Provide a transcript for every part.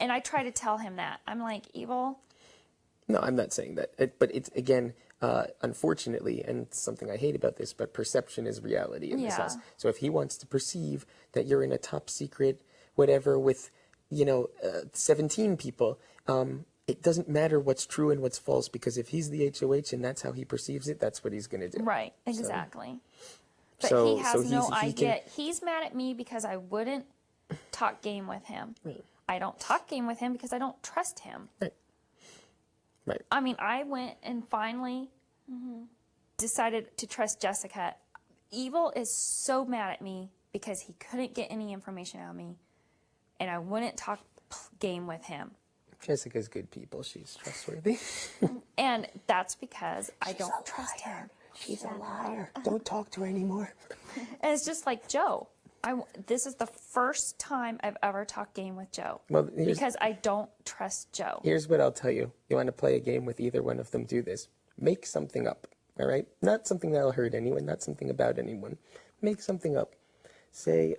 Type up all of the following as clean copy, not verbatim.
And I try to tell him that. I'm like, Evil. No, I'm not saying that. But it's, again, unfortunately, and it's something I hate about this, but perception is reality in this house. So if he wants to perceive that you're in a top secret, whatever, with, 17 people, it doesn't matter what's true and what's false, because if he's the HOH and that's how he perceives it, that's what he's going to do. Right, exactly. But So he has no he idea. He's mad at me because I wouldn't talk game with him. Right. I don't talk game with him because I don't trust him. Right. Right. I mean, I went and finally decided to trust Jessica. Evil is so mad at me because he couldn't get any information out of me, and I wouldn't talk game with him. Jessica's good people. She's trustworthy. And that's because I don't trust him. She's a liar. Don't talk to her anymore. And it's just like Joe. This is the first time I've ever talked game with Joe. Well, because I don't trust Joe. Here's what I'll tell you. You want to play a game with either one of them, do this. Make something up, all right? Not something that'll hurt anyone, not something about anyone. Make something up. Say,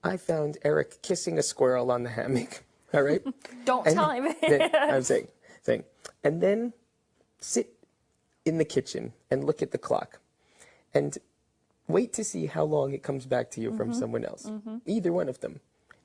I found Eric kissing a squirrel on the hammock, all right? Don't tell him. I'm saying. And then sit in the kitchen and look at the clock. And wait to see how long it comes back to you from someone else. Either one of them.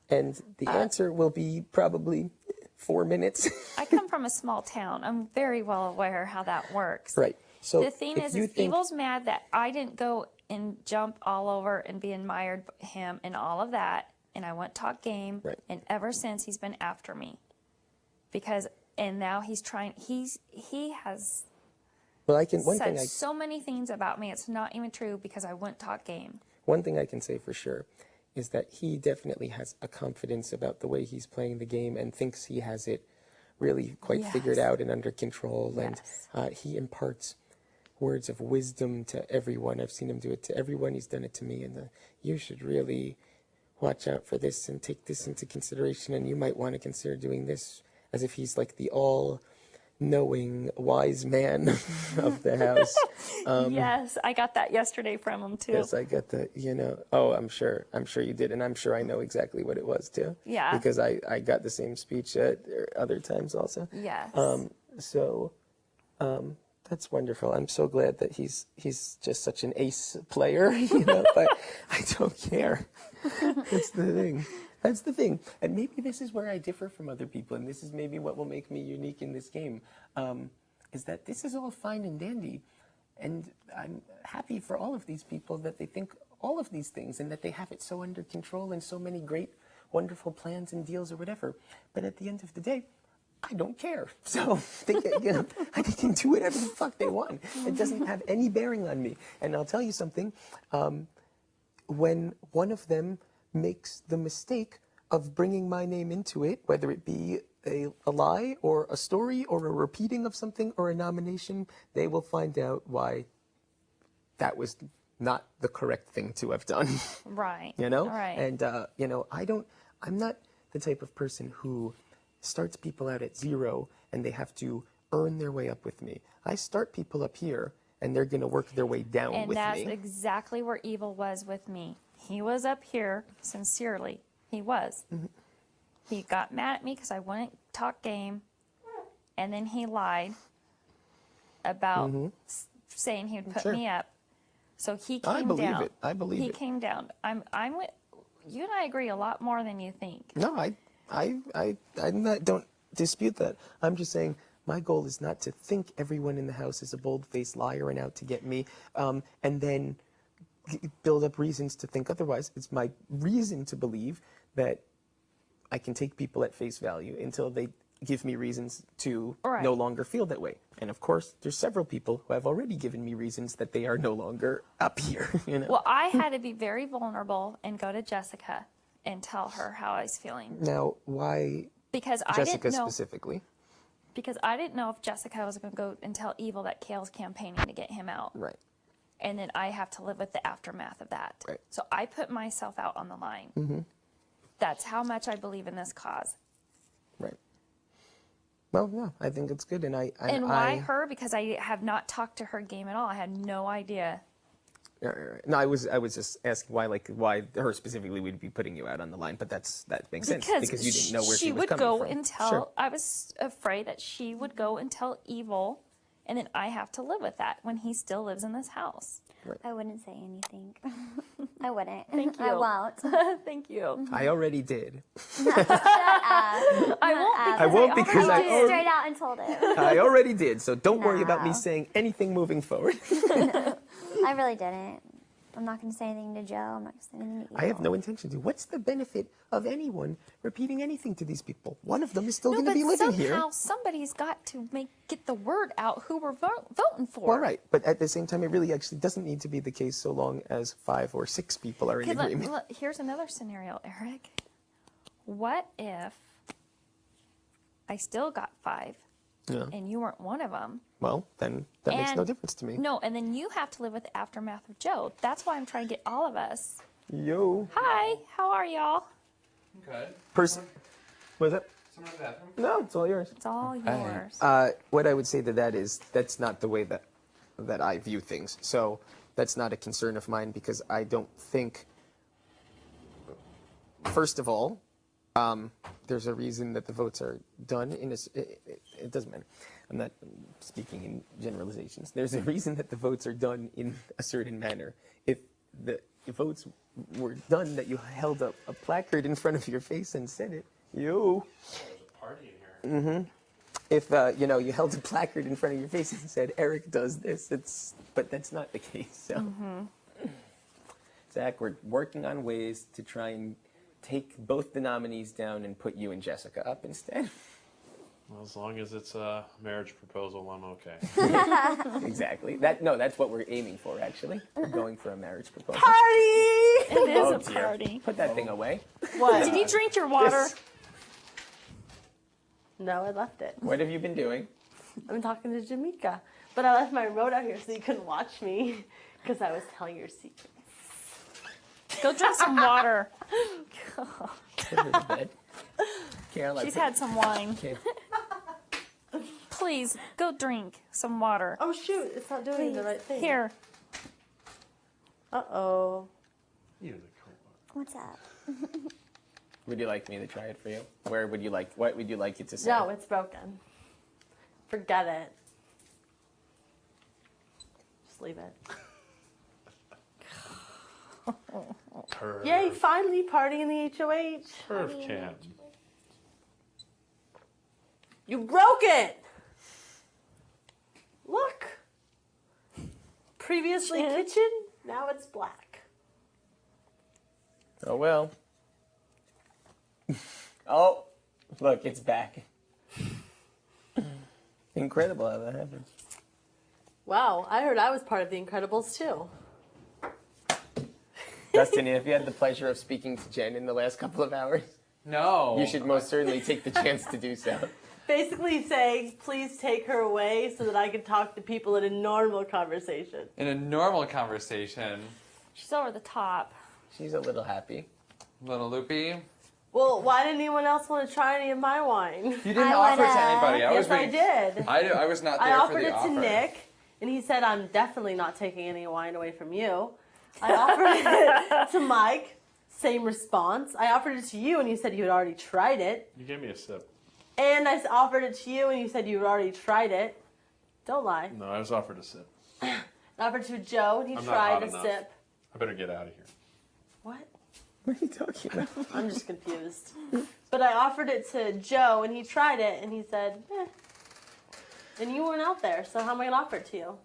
And the answer will be probably 4 minutes. I come from a small town. I'm very well aware how that works. Right. So the thing is Evil's mad that I didn't go and jump all over and be admired by him and all of that. And I went talk game. Right. And ever since he's been after me. And now he's trying, he has said so many things about me. It's not even true because I wouldn't talk game. One thing I can say for sure is that he definitely has a confidence about the way he's playing the game and thinks he has it really quite figured out and under control. And he imparts words of wisdom to everyone. I've seen him do it to everyone. He's done it to me. And you should really watch out for this and take this into consideration. And you might want to consider doing this, as if he's like the all-knowing, wise man of the house. Yes, I got that yesterday from him, too. Yes, I got that, Oh, I'm sure you did. And I'm sure I know exactly what it was, too. Yeah. Because I got the same speech at other times also. Yes. That's wonderful. I'm so glad that he's just such an ace player, but I don't care. That's the thing. And maybe this is where I differ from other people, and this is maybe what will make me unique in this game, is that this is all fine and dandy, and I'm happy for all of these people that they think all of these things and that they have it so under control and so many great, wonderful plans and deals or whatever. But at the end of the day, I don't care. So they can do whatever the fuck they want. It doesn't have any bearing on me. And I'll tell you something. When one of them makes the mistake of bringing my name into it, whether it be a lie or a story or a repeating of something or a nomination, they will find out why that was not the correct thing to have done. Right. Right. And, I'm not the type of person who starts people out at zero and they have to earn their way up with me. I start people up here and they're going to work their way down with me. And that's exactly where Evil was with me. He was up here, sincerely. He was. He got mad at me because I wouldn't talk game, and then he lied about saying he would put me up. So he came down. I believe it. He came down. I'm with you, and I agree a lot more than you think. No, I don't dispute that. I'm just saying my goal is not to think everyone in the house is a bold-faced liar and out to get me, and then build up reasons to think otherwise. It's my reason to believe that I can take people at face value until they give me reasons to no longer feel that way. And of course, there's several people who have already given me reasons that they are no longer up here. Well, I had to be very vulnerable and go to Jessica and tell her how I was feeling. Now, why because Jessica I didn't know, specifically? Because I didn't know if Jessica was going to go and tell Evil that Kail's campaigning to get him out. Right. And then I have to live with the aftermath of that. Right. So I put myself out on the line. That's how much I believe in this cause. Right. Well, no, I think it's good. And why her? Because I have not talked to her game at all. I had no idea. Right. No, I was just asking why her specifically would be putting you out on the line, but that makes sense because you didn't know where she was would coming go from. and tell. Sure. I was afraid that she would go and tell Evil, and then I have to live with that when he still lives in this house. I wouldn't say anything. I wouldn't. Thank you. I won't. Thank you. I already did. I won't because I Just already, straight out and told it. I already did. So don't worry about me No. saying anything moving forward. I really didn't. I'm not going to say anything to Joe. I'm not going to say anything to Evil. I have no intention to. What's the benefit of anyone repeating anything to these people? One of them is still going to be living here. somehow somebody's got to get the word out who we're voting for. Well, right, but at the same time, it really actually doesn't need to be the case so long as 5 or 6 people are in Okay, agreement. look, here's another scenario, Eric. What if I still got 5 Yeah. and you weren't one of them? Well, then that makes no And- difference to me. No, and then you have to live with the aftermath of Joe. That's why I'm trying to get all of us. Yo. Hi, how are y'all? Good. Person. Was that? Someone in the bathroom? No, it's all yours. It's all yours. What I would say to that is that's not the way that I view things. So that's not a concern of mine because I don't think. First of all, there's a reason that the votes are done in a. It doesn't matter. I'm not speaking in generalizations. There's a reason that the votes are done in a certain manner. If the votes were done that you held up a placard in front of your face and said it, yo. There's a party in here. If you held a placard in front of your face and said Eric does this, but that's not the case. So, Zach, we're working on ways to try and take both the nominees down and put you and Jessica up instead. Well, as long as it's a marriage proposal, I'm okay. Exactly. That's what we're aiming for. Actually, we're going for a marriage proposal. It is a dear. party. Put that thing away. What? Did you drink your water? No, I left it. What have you been doing? I'm talking to Jamaica. But I left my remote out here so you couldn't watch me because I was telling your secret. Go drink some water. Put her to bed. Carol, She's had some wine. Okay. Please, go drink some water. Oh, shoot. It's not doing the right thing. Here. Uh-oh. You're the cool What's up? Would you like me to try it for you? What would you like it to say? No, it's broken. Forget it. Just leave it. Perv. Yay, finally party in the HOH. Perv can. You broke it! Look. Previously kitchen, now it's black. Oh well. Oh, look, it's back. Incredible how that happened. Wow, I heard I was part of the Incredibles too. Dustin, have you had the pleasure of speaking to Jen in the last couple of hours? No. You should most certainly take the chance to do so. Basically saying, please take her away so that I can talk to people in a normal conversation. In a normal conversation, She's over the top. She's a little happy. little loopy. Well, why didn't anyone else want to try any of my wine? You didn't I offer wanna- to anybody. I was Yes, I waiting. did. I was not I there for offered the it offer. to Nick, and he said, I'm definitely not taking any wine away from you. I offered it to Mike, same response. I offered it to you, and you said you had already tried it. You gave me a sip. And I offered it to you, and you said you had already tried it. Don't lie. No, I was offered a sip. I offered it to Joe, and he I'm not tried hot a enough. sip. I better get out of here. What? What are you talking about? I'm just confused. But I offered it to Joe, and he tried it, and he said, eh. And you weren't out there, so how am I going to offer it to you?